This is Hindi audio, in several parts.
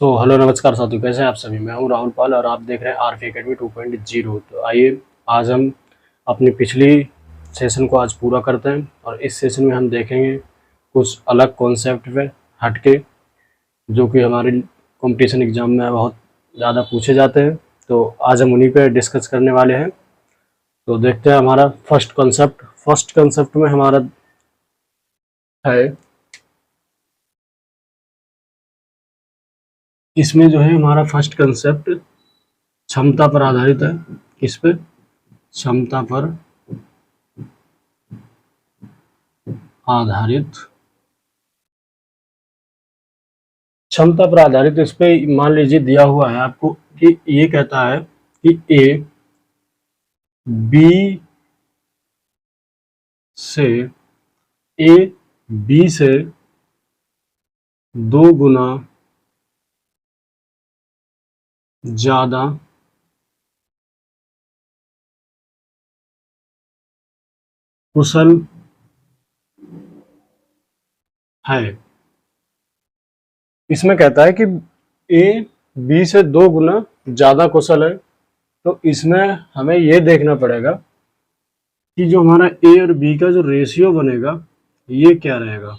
हेलो नमस्कार साथियों, कैसे हैं आप सभी। मैं हूं राहुल पाल और आप देख रहे हैं आरफी एकेडमी 2.0। तो आइए आज हम अपनी पिछली सेशन को आज पूरा करते हैं और इस सेशन में हम देखेंगे कुछ अलग कॉन्सेप्ट पे हटके, जो कि हमारे कंपटीशन एग्जाम में बहुत ज़्यादा पूछे जाते हैं। तो आज हम उन्हीं पे डिस्कस करने वाले हैं। तो देखते हैं हमारा फर्स्ट कंसेप्ट में हमारा है, इसमें जो है हमारा फर्स्ट कंसेप्ट क्षमता पर आधारित है। किस पे? क्षमता पर आधारित। क्षमता पर आधारित इस पे मान लीजिए दिया हुआ है आपको कि ये कहता है कि बी से ए बी से 2 गुना ज्यादा कुशल है। इसमें कहता है कि ए बी से 2 गुना ज्यादा कुशल है। तो इसमें हमें ये देखना पड़ेगा कि जो हमारा ए और बी का जो रेशियो बनेगा ये क्या रहेगा।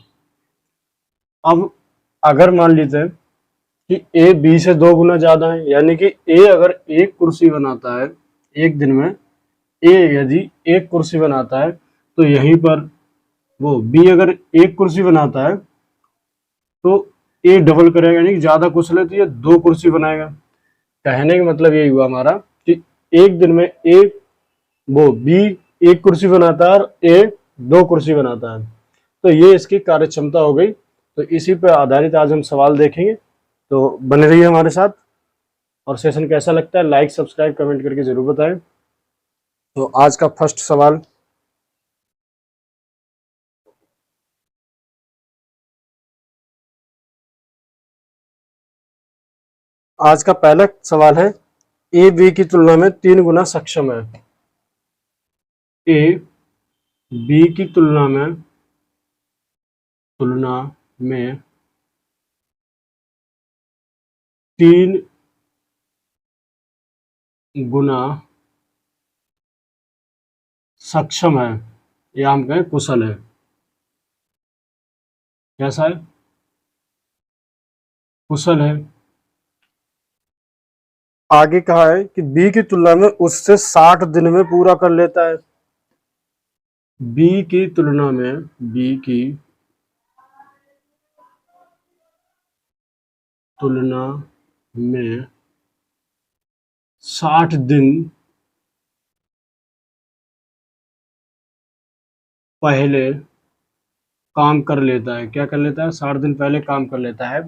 अब अगर मान लीजिए कि ए बी से 2 गुना ज्यादा है, यानी कि ए अगर एक कुर्सी बनाता है एक दिन में, ए यदि एक कुर्सी बनाता है तो यहीं पर वो बी अगर एक कुर्सी बनाता है तो ए डबल करेगा, यानी कि ज्यादा कुशल है तो ये 2 कुर्सी बनाएगा। कहने का मतलब यही हुआ हमारा कि एक दिन में ए वो बी एक कुर्सी बनाता है और ए 2 कुर्सी बनाता है। तो ये इसकी कार्य क्षमता हो गई। तो इसी पर आधारित आज हम सवाल देखेंगे। तो बने रहिए हमारे साथ। और सेशन कैसा लगता है लाइक सब्सक्राइब कमेंट करके जरूर बताएं। तो आज का फर्स्ट सवाल, आज का पहला सवाल है, ए बी की तुलना में 3 गुना सक्षम है। ए बी की तुलना में 3 गुना सक्षम है, या हम कहें कुशल है। कैसा है? कुशल है। आगे कहा है कि बी की तुलना में उससे 60 दिन में पूरा कर लेता है। बी की तुलना में 60 दिन पहले काम कर लेता है। क्या कर लेता है? 60 दिन पहले काम कर लेता है।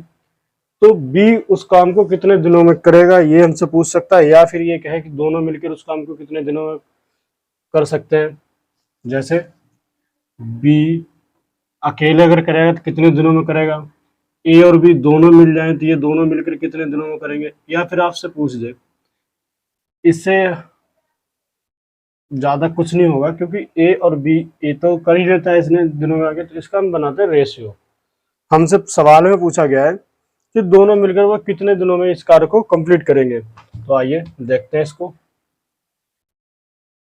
तो बी उस काम को कितने दिनों में करेगा ये हमसे पूछ सकता है, या फिर ये कहे कि दोनों मिलकर उस काम को कितने दिनों में कर सकते हैं। जैसे बी अकेले अगर करेगा तो कितने दिनों में करेगा, ए और बी दोनों मिल जाए तो ये दोनों मिलकर कितने दिनों में करेंगे। या फिर आपसे पूछ दे, इससे ज्यादा कुछ नहीं होगा क्योंकि ए और बी, ए तो कर ही लेता है इतने दिनों में आगे, तो इसका हम बनाते हैं रेशियो। हमसे सवाल में पूछा गया है कि दोनों मिलकर वो कितने दिनों में इस कार्य को कंप्लीट करेंगे। तो आइए देखते हैं इसको।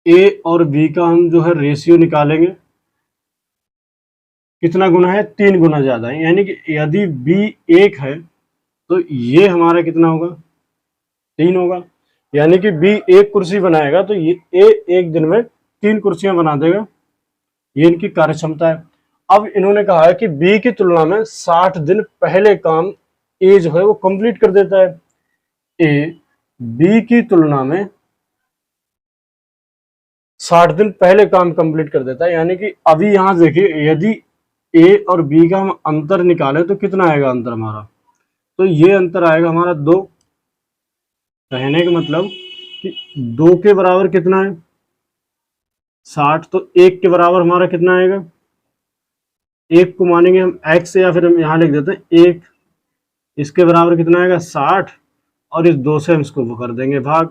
ए और बी का हम जो है रेशियो निकालेंगे। कितना गुना है? 3 गुना ज्यादा है, यानी कि यदि बी 1 है तो ये हमारा कितना होगा? 3 होगा। यानी कि बी एक कुर्सी बनाएगा तो ये ए एक दिन में 3 कुर्सियां बना देगा। ये इनकी कार्य क्षमता है। अब इन्होंने कहा है कि बी की तुलना में 60 दिन पहले काम ए जो है वो कंप्लीट कर देता है। ए बी की तुलना में 60 दिन पहले काम कंप्लीट कर देता है, यानी कि अभी यहां देखिए, यदि ए और बी का हम अंतर निकालें तो कितना आएगा अंतर हमारा? तो ये अंतर आएगा हमारा 2। कहने का मतलब कि 2 के बराबर कितना है? 60। तो 1 के बराबर हमारा कितना आएगा? 1 को मानेंगे हम x से, या फिर हम यहाँ लिख देते हैं 1। इसके बराबर कितना आएगा? 60। और इस 2 से हम इसको वो कर देंगे भाग।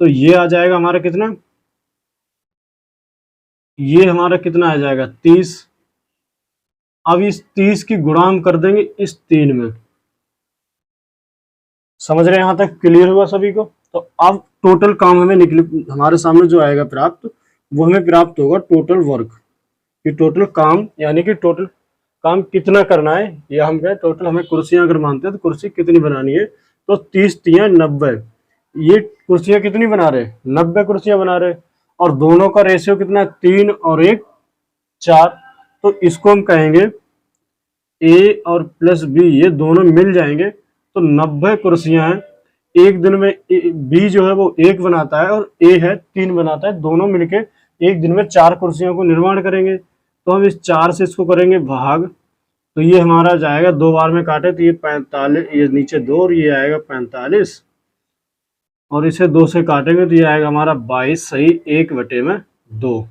तो ये आ जाएगा हमारा कितना? ये हमारा कितना आ जाएगा? 30। अब इस 30 की गुणा हम कर देंगे इस 3 में। समझ रहे हैं? यहाँ तक क्लियर हुआ सभी को? तो अब टोटल काम हमें निकल हमारे सामने जो आएगा प्राप्त, वो हमें प्राप्त होगा टोटल वर्क, कि टोटल काम यानी कि टोटल काम कितना करना है, या हम कहें टोटल हमें कुर्सियां अगर मानते हैं तो कुर्सी कितनी बनानी है, तो 30 तियां 90, ये कुर्सियां कितनी बना रहे? 90 कुर्सियां बना रहे, और दोनों का रेशियो कितना है? 3 और 1 4। तो इसको हम कहेंगे ए और प्लस बी ये दोनों मिल जाएंगे तो 90 कुर्सियां हैं। एक दिन में बी जो है वो 1 बनाता है और ए है 3 बनाता है, दोनों मिलके एक दिन में 4 कुर्सियों को निर्माण करेंगे। तो हम इस 4 से इसको करेंगे भाग, तो ये हमारा जाएगा 2 बार में काटे तो ये 45, ये नीचे 2 और ये आएगा 45, और इसे 2 से काटेंगे तो ये आएगा हमारा 22 सही 1/2।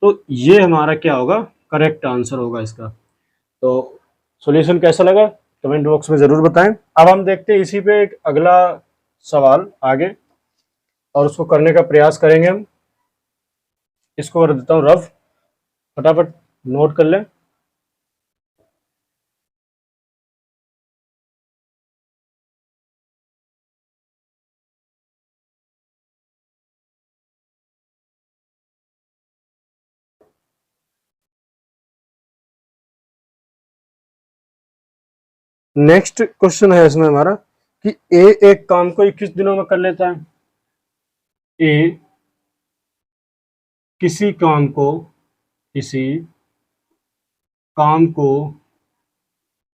तो ये हमारा क्या होगा? करेक्ट आंसर होगा इसका। तो सॉल्यूशन कैसा लगा कमेंट बॉक्स में ज़रूर बताएं। अब हम देखते हैं इसी पे एक अगला सवाल आगे, और उसको करने का प्रयास करेंगे हम। इसको कर देता हूँ रफ, फटाफट नोट कर लें। नेक्स्ट क्वेश्चन है इसमें हमारा कि ए एक काम को 21 दिनों में कर लेता है। ए किसी काम को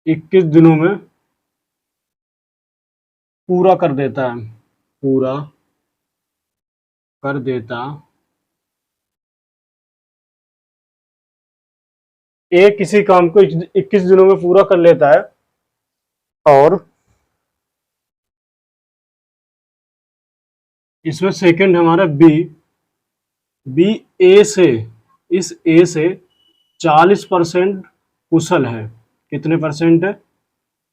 21 दिनों में पूरा कर देता है, पूरा कर देता। ए किसी काम को 21 दिनों में पूरा कर लेता है, और इसमें सेकंड हमारा बी ए से, इस ए से 40% कुशल है। कितने परसेंट है?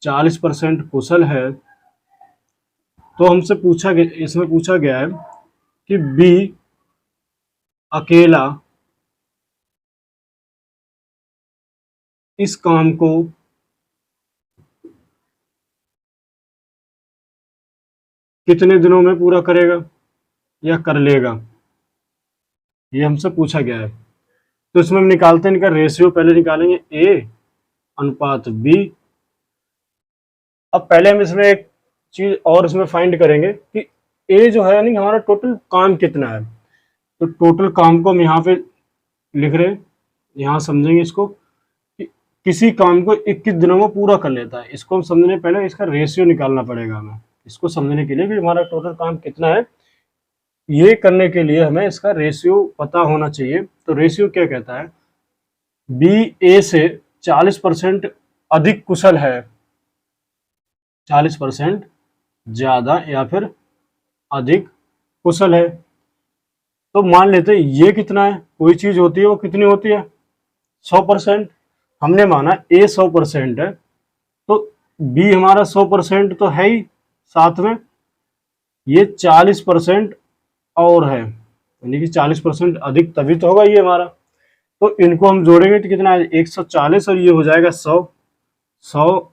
40% कुशल है। तो हमसे पूछा गया, इसमें पूछा गया है कि बी अकेला इस काम को कितने दिनों में पूरा करेगा या कर लेगा, ये हमसे पूछा गया है। तो इसमें हम निकालते हैं, इनका रेशियो पहले निकालेंगे ए अनुपात बी। अब पहले हम इसमें एक चीज और इसमें फाइंड करेंगे कि ए जो है यानी हमारा टोटल काम कितना है। तो टोटल काम को हम यहाँ पे लिख रहे हैं, यहाँ समझेंगे इसको कि किसी काम को 21 दिनों में पूरा कर लेता है। इसको हम समझने पहले इसका रेशियो निकालना पड़ेगा हमें, इसको समझने के लिए कि हमारा टोटल काम कितना है। ये करने के लिए हमें इसका रेशियो पता होना चाहिए। तो रेशियो क्या कहता है? बी ए से 40% अधिक कुशल है, 40% ज्यादा या फिर अधिक कुशल है। तो मान लेते हैं ये कितना है, कोई चीज होती है वो कितनी होती है? 100%। हमने माना ए 100% है, तो बी हमारा 100% तो है ही, साथ में ये 40% और है, यानी कि 40% अधिक तभी तो होगा ये हमारा। तो इनको हम जोड़ेंगे तो कितना है? 140, और ये हो जाएगा 100, 100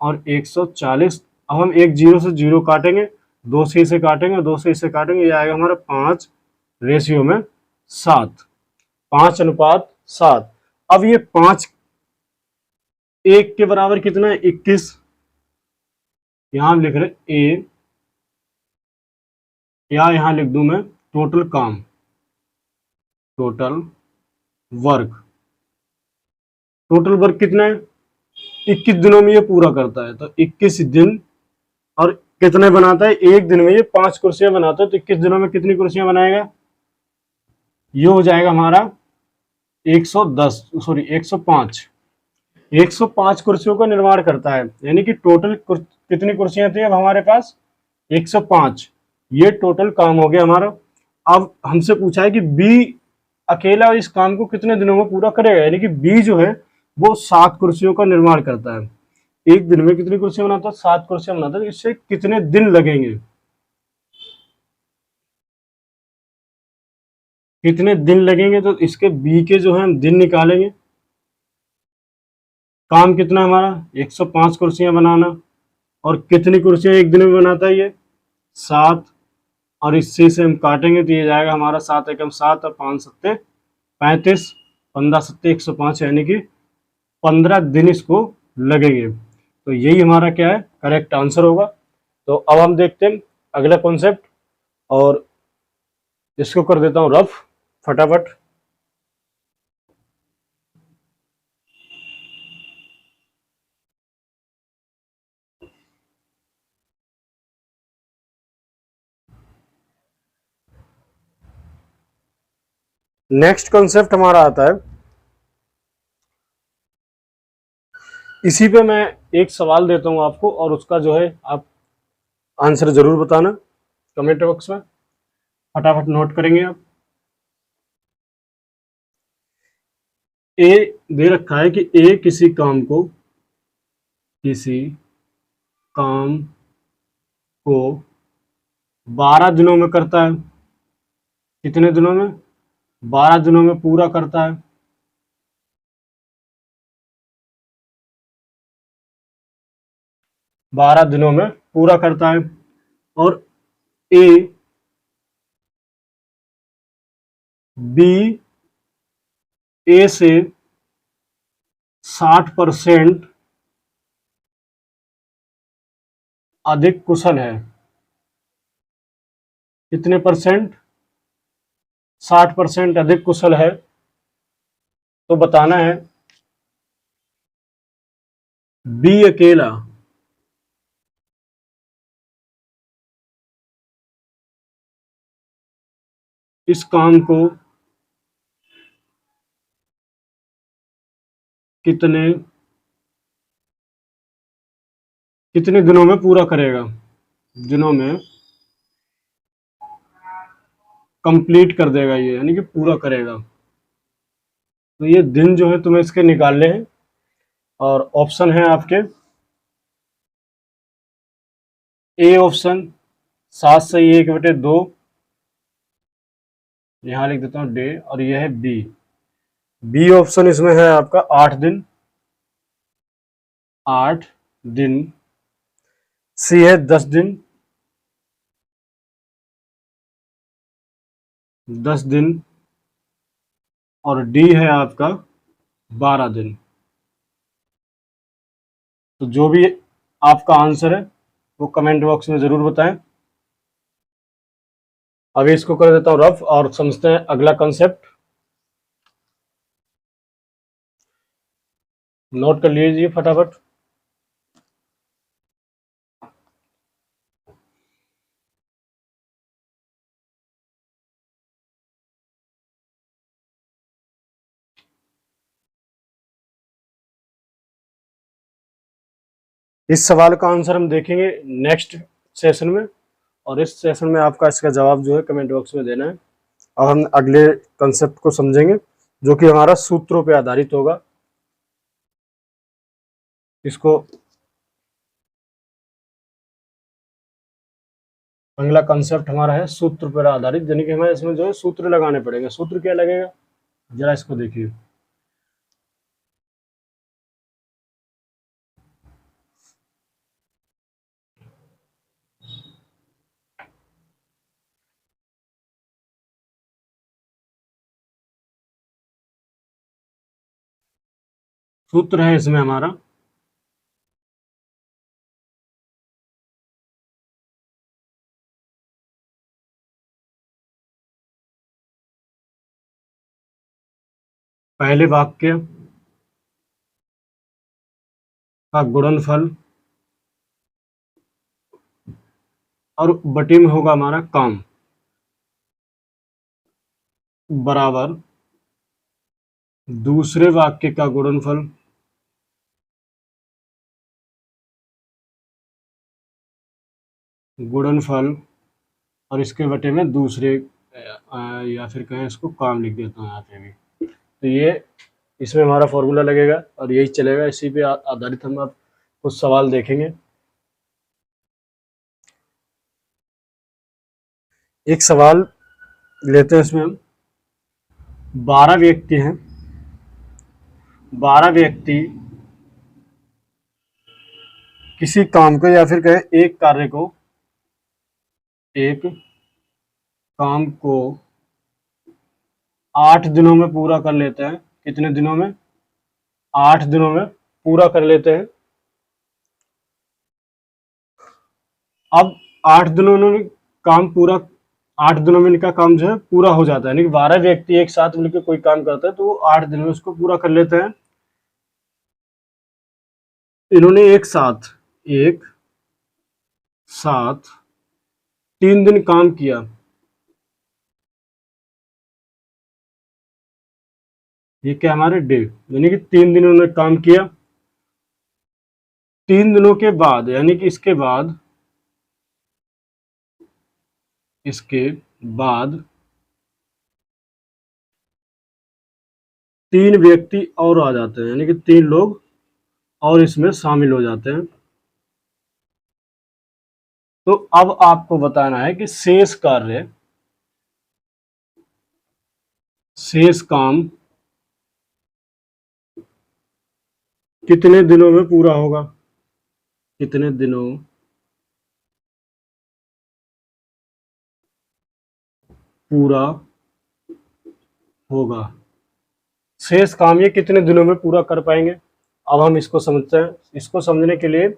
और 140। अब हम एक जीरो से जीरो काटेंगे, 2 से इसे काटेंगे, 2 से इसे काटेंगे, ये आएगा हमारा 5 रेशियो में 7, 5 अनुपात 7। अब ये 5 1 के बराबर कितना है? 21। यहां हम लिख रहे ए, या यहां लिख दूं मैं टोटल काम, टोटल वर्क। टोटल वर्क कितना है? 21 दिनों में ये पूरा करता है, तो 21 दिन, और कितने बनाता है? एक दिन में ये 5 कुर्सियां बनाता है, तो 21 दिनों में कितनी कुर्सियां बनाएगा? ये हो जाएगा हमारा 110, सॉरी 105, 105 कुर्सियों का निर्माण करता है। यानी कि टोटल कितनी कुर्सियां थी अब हमारे पास? 105। ये टोटल काम हो गया हमारा। अब हमसे पूछा है कि बी अकेला इस काम को कितने दिनों में पूरा करेगा, यानी कि बी जो है वो 7 कुर्सियों का निर्माण करता है। एक दिन में कितनी कुर्सियां बनाता है? 7 कुर्सियां बनाता है। इससे कितने दिन लगेंगे, कितने दिन लगेंगे? तो इसके बी के जो है हम दिन निकालेंगे। काम कितना हमारा? 105 कुर्सियां बनाना, और कितनी कुर्सियां एक दिन में बनाता है ये? 7। और इससे से हम काटेंगे तो ये जाएगा हमारा 7 एकम 7 और 5 सत्ते 35, 15 सत्ते 105, यानी कि 15 दिन इसको लगेंगे। तो यही हमारा क्या है, करेक्ट आंसर होगा। तो अब हम देखते हैं अगला कॉन्सेप्ट, और इसको कर देता हूं रफ फटाफट। नेक्स्ट कॉन्सेप्ट हमारा आता है, इसी पे मैं एक सवाल देता हूं आपको, और उसका जो है आप आंसर जरूर बताना कमेंट बॉक्स में, फटाफट नोट करेंगे आप। ए दे रखा है कि ए किसी काम को 12 दिनों में करता है। कितने दिनों में? 12 दिनों में पूरा करता है। बारह दिनों में पूरा करता है। और ए बी ए से 60% अधिक कुशल है। कितने परसेंट? 60% अधिक कुशल है। तो बताना है बी अकेला इस काम को कितने कितने दिनों में पूरा करेगा? दिनों में कंप्लीट कर देगा ये, यानी कि पूरा करेगा। तो ये दिन जो है तुम्हें इसके निकालने हैं, और ऑप्शन है आपके ए ऑप्शन 7 से 1/2, यहां लिख देता हूं डे, और यह है बी। बी ऑप्शन इसमें है आपका 8 दिन, 8 दिन। सी है 10 दिन, 10 दिन। और डी है आपका 12 दिन। तो जो भी आपका आंसर है वो कमेंट बॉक्स में जरूर बताएं। अभी इसको कर देता हूं रफ, और समझते हैं अगला कंसेप्ट। नोट कर लीजिए फटाफट। इस सवाल का आंसर हम देखेंगे नेक्स्ट सेशन में, और इस सेशन में आपका इसका जवाब जो है कमेंट बॉक्स में देना है। अब हम अगले कंसेप्ट को समझेंगे, जो कि हमारा सूत्रों पे आधारित होगा। इसको अगला कंसेप्ट हमारा है सूत्र पर आधारित, यानी कि हमें इसमें जो है सूत्र लगाने पड़ेंगे। सूत्र क्या लगेगा, जरा इसको देखिए। सूत्र है इसमें हमारा पहले वाक्य का गुणनफल, और बटे में होगा हमारा काम, बराबर दूसरे वाक्य का गुणनफल और इसके बटे में दूसरे, या फिर कहें इसको काम लिख देता हूँ यहाँ पे भी। तो ये इसमें हमारा फॉर्मूला लगेगा, और यही चलेगा। इसी पे आधारित हम अब कुछ सवाल देखेंगे। एक सवाल लेते हैं, इसमें हम 12 व्यक्ति हैं। 12 व्यक्ति किसी काम को या फिर कहें एक कार्य को, एक काम को 8 दिनों में पूरा कर लेते हैं। कितने दिनों में? 8 दिनों में पूरा कर लेते हैं। अब 8 दिनों में काम पूरा, 8 दिनों में इनका काम जो है पूरा हो जाता है, यानी कि 12 व्यक्ति एक साथ मिलकर कोई काम करते हैं तो वो 8 दिन में उसको पूरा कर लेते हैं। इन्होंने एक साथ 3 दिन काम किया। ये क्या हमारे डे, यानी कि 3 दिन उन्होंने काम किया। 3 दिनों के बाद, यानी कि इसके बाद 3 व्यक्ति और आ जाते हैं, यानी कि 3 लोग और इसमें शामिल हो जाते हैं। तो अब आपको बताना है कि शेष काम कितने दिनों में पूरा होगा। कितने दिनों पूरा होगा, शेष काम ये कितने दिनों में पूरा कर पाएंगे। अब हम इसको समझते हैं। इसको समझने के लिए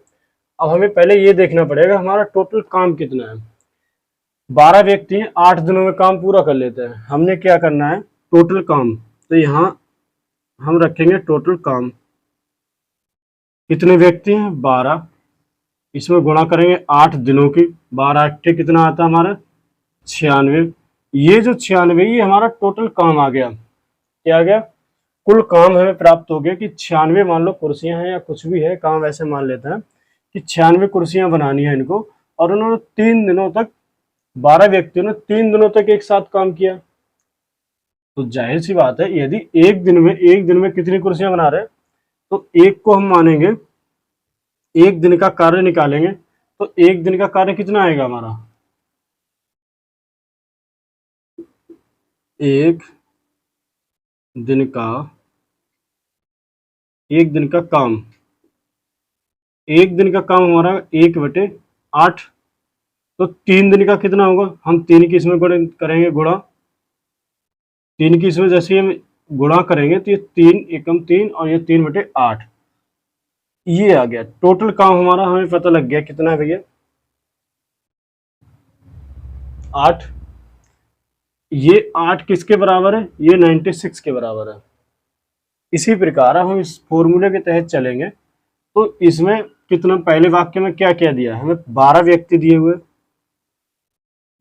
अब हमें पहले ये देखना पड़ेगा हमारा टोटल काम कितना है। 12 व्यक्ति 8 दिनों में काम पूरा कर लेते हैं। हमने क्या करना है, टोटल काम। तो यहाँ हम रखेंगे टोटल काम। कितने व्यक्ति हैं? 12। इसमें गुणा करेंगे 8 दिनों की। 12 8 कितना आता है हमारा? 96। ये जो 96 ये हमारा टोटल काम आ गया। क्या आ गया? कुल काम हमें प्राप्त हो गया कि 96, मान लो कुर्सियां हैं या कुछ भी है, काम ऐसे मान लेते हैं कि 96 कुर्सियां बनानी है इनको, और उन्होंने 3 दिनों तक, 12 व्यक्तियों ने 3 दिनों तक एक साथ काम किया। तो जाहिर सी बात है, यदि एक दिन में कितनी कुर्सियां बना रहे हैं, तो एक को हम मानेंगे, एक दिन का कार्य निकालेंगे तो एक दिन का कार्य कितना आएगा हमारा? एक दिन का काम, एक दिन का काम हमारा 1/8। तो 3 दिन का कितना होगा? हम 3 की इसमें करेंगे गुणा। 3 की इसमें जैसे हम गुणा करेंगे तो ये 3 एकम 3 और ये 3/8, ये आ गया टोटल काम हमारा। हमें पता लग गया कितना है भैया? 8। ये 8 किसके बराबर है? ये 96 के बराबर है। इसी प्रकार हम इस फॉर्मूले के तहत चलेंगे तो इसमें कितना, पहले वाक्य में क्या क्या दिया हमें? 12 व्यक्ति दिए हुए,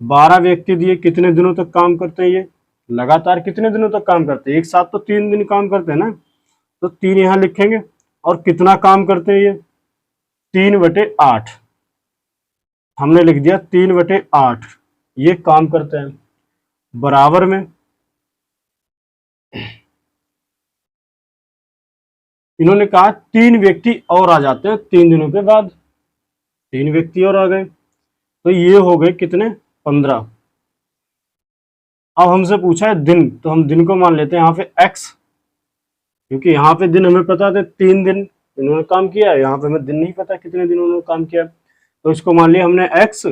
12 व्यक्ति दिए, कितने दिनों तक काम करते हैं? ये लगातार कितने दिनों तक काम करते हैं? एक साथ तो 3 दिन काम करते हैं ना, तो 3 यहां लिखेंगे। और कितना काम करते हैं ये? 3/8 हमने लिख दिया, 3/8 ये काम करते हैं। बराबर में इन्होंने कहा 3 व्यक्ति और आ जाते हैं 3 दिनों के बाद। 3 व्यक्ति और आ गए तो ये हो गए कितने? 15। अब हमसे पूछा है दिन, तो हम दिन को मान लेते हैं यहाँ पे x, क्योंकि यहाँ पे दिन हमें पता था 3 दिन इन्होंने काम किया है, यहाँ पे हमें दिन नहीं पता कितने दिन उन्होंने काम किया, तो इसको मान लिया हमने x।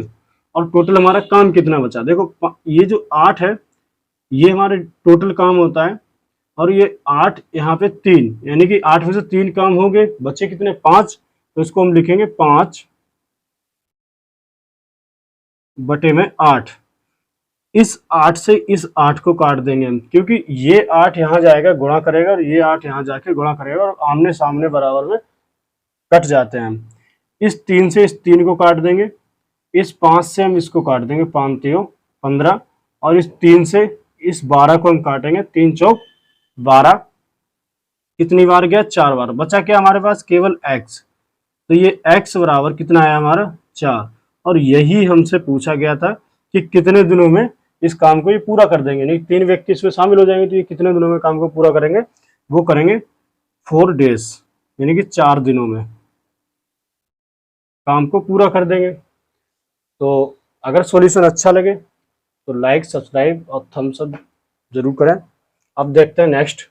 और टोटल हमारा काम कितना बचा? देखो ये जो 8 है ये हमारे टोटल काम होता है, और ये 8 यहाँ पे 3, यानी कि 8 में से 3 काम हो गए, बचे कितने? 5। तो इसको हम लिखेंगे 5/8। इस 8 से इस 8 को काट देंगे हम, क्योंकि ये 8 यहाँ जाएगा गुणा करेगा और ये 8 यहाँ जाके गुणा करेगा, और आमने सामने बराबर में कट जाते हैं हम। इस 3 से इस 3 को काट देंगे, इस 5 से हम इसको काट देंगे, 5 3 15, और इस 3 से इस 12 को हम काटेंगे, 3 चौक 12। कितनी बार गया? 4 बार। बचा क्या हमारे पास? केवल x। तो ये x बराबर कितना आया हमारा? 4। और यही हमसे पूछा गया था कि कितने दिनों में इस काम को ये पूरा कर देंगे। नहीं, 3 व्यक्ति इसमें शामिल हो जाएंगे तो ये कितने दिनों में काम को पूरा करेंगे? वो करेंगे 4 डेज, यानी कि 4 दिनों में काम को पूरा कर देंगे। तो अगर सॉल्यूशन अच्छा लगे तो लाइक, सब्सक्राइब और थम्स अप जरूर करें। अब देखते हैं नेक्स्ट।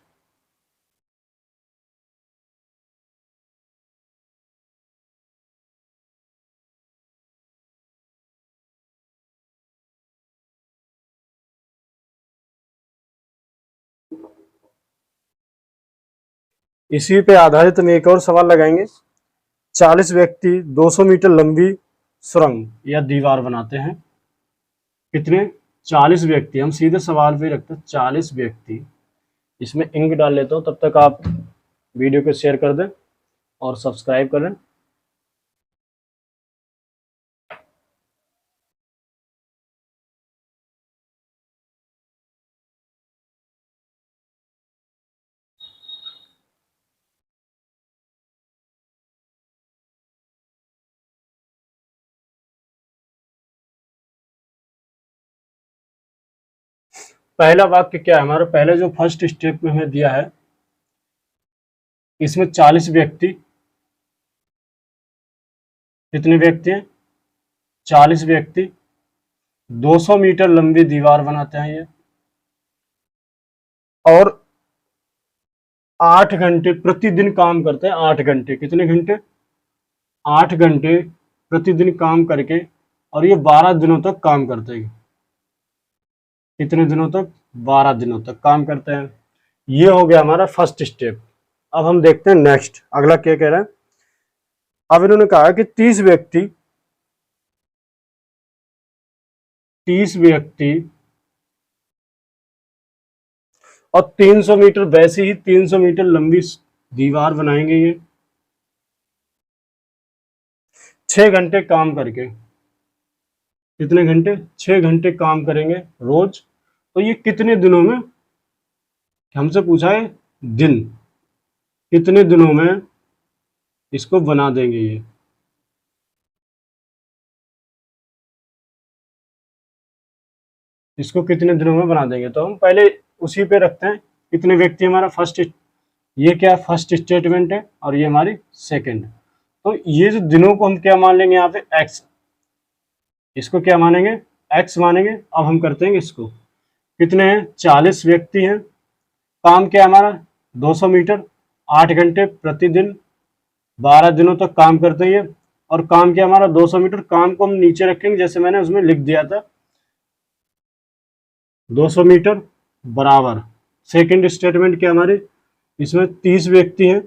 इसी पे आधारित हम एक और सवाल लगाएंगे। 40 व्यक्ति 200 मीटर लंबी सुरंग या दीवार बनाते हैं। कितने? 40 व्यक्ति। हम सीधे सवाल पे रखते हैं 40 व्यक्ति। इसमें इंक डाल लेता हूँ, तब तक आप वीडियो को शेयर कर दें और सब्सक्राइब करें। पहला वाक्य क्या है हमारा? पहले जो फर्स्ट स्टेप में हमें दिया है, इसमें 40 व्यक्ति, कितने व्यक्ति हैं? 40 व्यक्ति 200 मीटर लंबी दीवार बनाते हैं ये, और 8 घंटे प्रतिदिन काम करते हैं। 8 घंटे, कितने घंटे? 8 घंटे प्रतिदिन काम करके, और ये 12 दिनों तक काम करते हैं। कितने दिनों तक? 12 दिनों तक काम करते हैं। ये हो गया हमारा फर्स्ट स्टेप। अब हम देखते हैं नेक्स्ट, अगला क्या कह रहा है। अब इन्होंने कहा कि 30 व्यक्ति और 300 मीटर, वैसे ही 300 मीटर लंबी दीवार बनाएंगे ये 6 घंटे काम करके। कितने घंटे? 6 घंटे काम करेंगे रोज। तो ये कितने दिनों में? हमसे पूछा है दिन, कितने दिनों में इसको बना देंगे ये। इसको कितने दिनों में बना देंगे? तो हम पहले उसी पे रखते हैं। कितने व्यक्ति? हमारा फर्स्ट, ये क्या फर्स्ट स्टेटमेंट है, और ये हमारी सेकंड। तो ये जो दिनों को हम क्या मान लेंगे यहाँ पे? एक्स। इसको क्या मानेंगे? एक्स मानेंगे। अब हम करते हैं इसको। कितने हैं? 40 व्यक्ति हैं। काम क्या है हमारा? 200 मीटर, 8 घंटे प्रतिदिन, 12 दिनों तक काम करते हैं ये। और काम क्या हमारा? 200 मीटर। काम को हम नीचे रखेंगे, जैसे मैंने उसमें लिख दिया था, 200 मीटर बराबर। सेकंड स्टेटमेंट क्या हमारी? इसमें 30 व्यक्ति हैं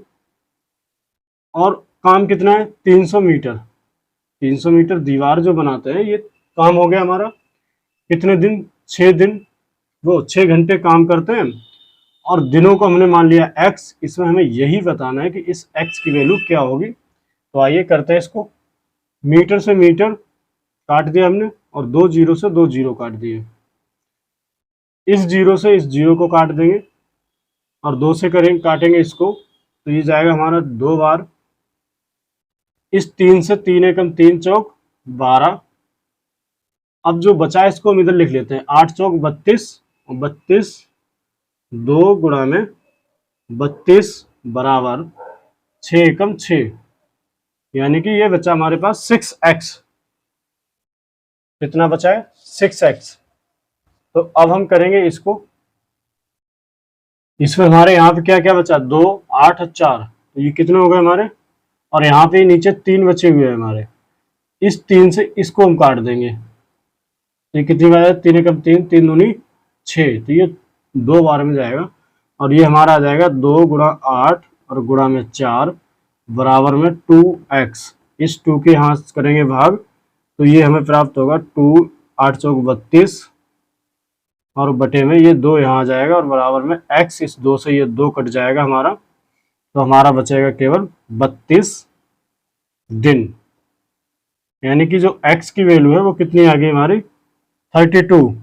और काम कितना है? 300 मीटर। 300 मीटर दीवार जो बनाते हैं, ये काम हो गया हमारा कितने दिन? 6 दिन। वो 6 घंटे काम करते हैं, और दिनों को हमने मान लिया x। इसमें हमें यही बताना है कि इस x की वैल्यू क्या होगी। तो आइए करते हैं इसको। मीटर से मीटर काट दिया हमने, और 2 जीरो से 2 जीरो काट दिए। इस जीरो से इस जीरो को काट देंगे, और 2 से करेंगे, काटेंगे इसको, तो ये जाएगा हमारा 2 बार। इस 3 से 3 एकम 3 चौक 12। अब जो बचा है इसको हम इधर लिख लेते हैं, 8 चौक 32, और 32 2 गुणा में 32 बराबर 6 एकम 6, यानी कि ये बचा हमारे पास 6x। कितना बचा है? 6x। तो अब हम करेंगे इसको। इसमें हमारे यहाँ पे क्या क्या बचा? 2 8 और 4, तो ये कितने हो गए हमारे? और यहाँ पे नीचे 3 बचे हुए हैं हमारे। इस 3 से इसको हम काट देंगे, तो ये कितनी बार है? 3 एकम 3, 3 दूनी 6, तो ये 2 बार में जाएगा। और ये हमारा आ जाएगा 2 गुणा 8 और गुणा में 4 बराबर में 2x। इस 2 के यहाँ करेंगे भाग, तो ये हमें प्राप्त होगा 2 8 चौक 32, और बटे में ये 2 यहाँ आ जाएगा, और बराबर में x। इस 2 से ये 2 कट जाएगा हमारा, तो हमारा बचेगा केवल 32 दिन। यानी कि जो x की वैल्यू है वो कितनी आ गई हमारी? 32।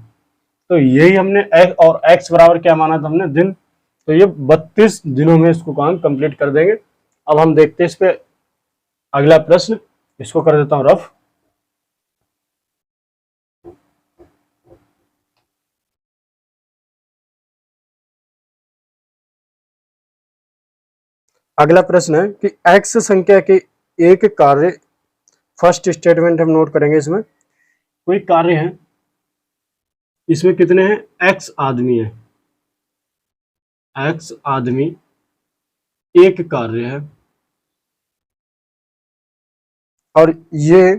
तो यही हमने x, और x बराबर क्या माना था हमने? दिन। तो ये 32 दिनों में इसको काम कंप्लीट कर देंगे। अब हम देखते हैं इस पे अगला प्रश्न। इसको कर देता हूं रफ। अगला प्रश्न है कि x संख्या के एक कार्य, फर्स्ट स्टेटमेंट हम नोट करेंगे। इसमें कोई कार्य है, इसमें कितने हैं? x आदमी है। x आदमी एक कार्य है, और ये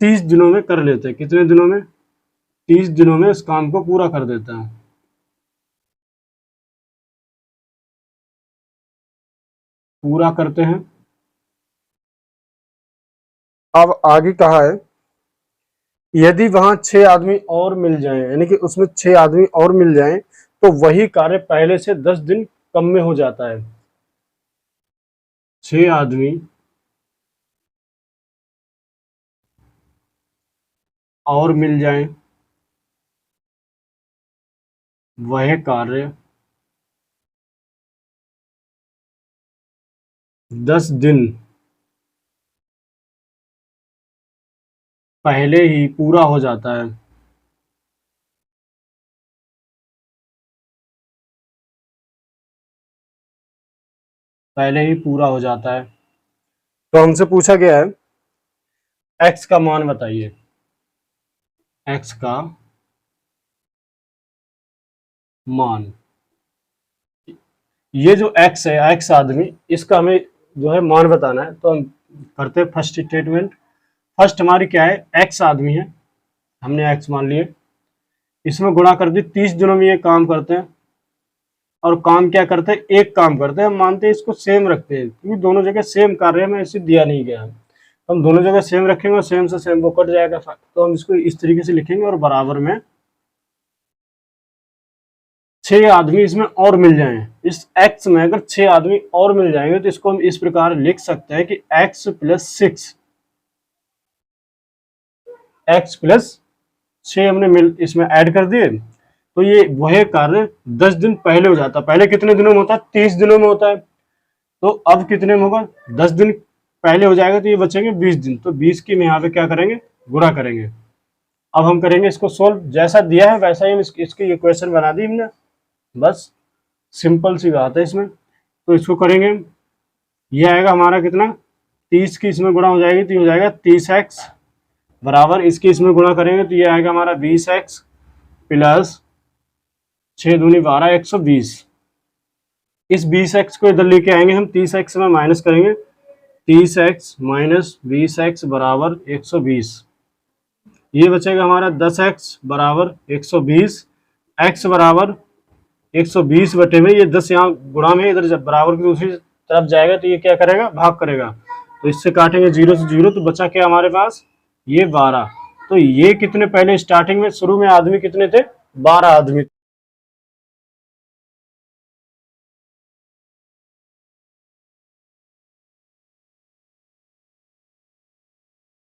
30 दिनों में कर लेते हैं। कितने दिनों में? 30 दिनों में इस काम को पूरा कर देता है। पूरा करते हैं। अब आगे कहा है यदि वहां 6 आदमी और मिल जाएं, यानी कि उसमें 6 आदमी और मिल जाएं तो वही कार्य पहले से 10 दिन कम में हो जाता है। 6 आदमी और मिल जाएं, वह कार्य 10 दिन पहले ही पूरा हो जाता है। पहले ही पूरा हो जाता है। तो हमसे पूछा गया है x का मान बताइए। x का मान, ये जो x है, x आदमी, इसका हमें जो है मान बताना है। तो हम करते हैं फर्स्ट स्टेटमेंट। फर्स्ट हमारी क्या है, x आदमी है, हमने x मान लिए, इसमें गुणा कर दी। 30 दिनों में ये काम करते हैं, और काम क्या करते हैं, एक काम करते हैं। हम मानते हैं इसको सेम रखते हैं, क्योंकि दोनों जगह सेम कार्य में इसे दिया नहीं गया है। हम दोनों जगह सेम रखेंगे और सेम से सेम वो कट जाएगा। तो हम इसको इस तरीके से लिखेंगे, और बराबर में 6 आदमी इसमें और मिल जाएं। इस x में अगर 6 आदमी और मिल जाएंगे तो इसको हम इस प्रकार लिख सकते हैं कि x प्लस 6 हमने इसमें ऐड कर दिए, तो ये वह कार्य 10 दिन पहले हो जाता है। पहले कितने दिनों में होता है, 30 दिनों में होता है। तो अब कितने में होगा, 10 दिन पहले हो जाएगा, तो ये बचेंगे 20 दिन। तो 20 की हम यहाँ पे क्या करेंगे, गुणा करेंगे। अब हम करेंगे इसको सोल्व, जैसा दिया है वैसा ही हम इसकी इक्वेशन बना दी हमने, बस सिंपल सी बात है इसमें। तो इसको करेंगे, ये आएगा हमारा कितना, 30 की इसमें गुणा हो जाएगी तो ये हो जाएगा 30x, बराबर इसकी इसमें गुणा करेंगे तो ये आएगा हमारा 20x प्लस 6 दूनी 12, 120। इस 20x को इधर लेके आएंगे हम, 30x में माइनस करेंगे, 30x माइनस 20x बराबर 120। ये बचेगा हमारा 10x बराबर 120, x बराबर 120 बटे में ये 10 यहाँ गुणा में, इधर जब बराबर की दूसरी तरफ जाएगा तो ये क्या करेगा, भाग करेगा। तो इससे काटेंगे 0 से 0, तो बचा क्या हमारे पास, ये 12। तो ये कितने पहले स्टार्टिंग में शुरू में आदमी कितने थे, 12 आदमी।